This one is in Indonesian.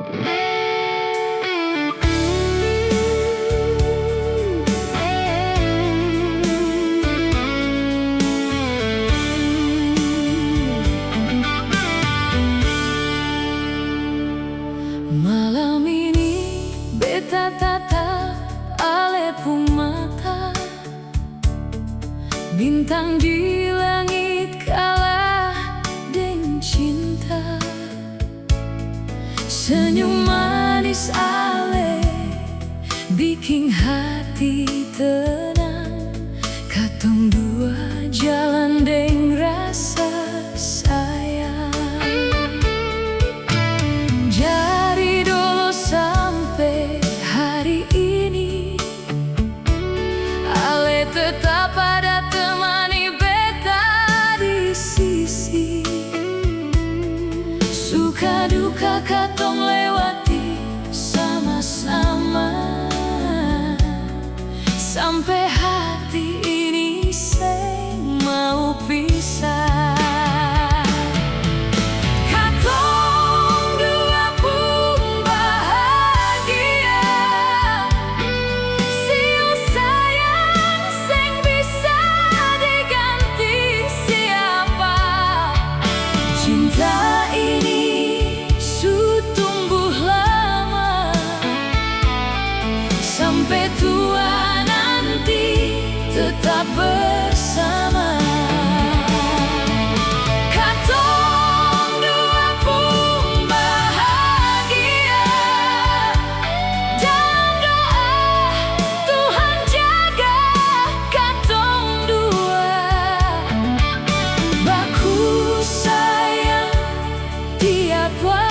Malam ini beta tatap alepung mata, bintang di langit kalah dengan cinta. Senyum manis ale bikin hati tenang. Katong dua jalan deng rasa sayang. Dari dulu sampai hari ini, ale tetap ada temani beta di sisi. Suka duka katong lewati sama-sama, sampai hati ini seng mau pisah. Katong dua pun bahagia, siu sayang seng bisa diganti siapa. Cinta ini su tumbuh lama, sampai tua nanti tetap bersama. Katong dua pun bahagia, dalam doa Tuhan jaga katong dua. Baku sayang tiap waktu.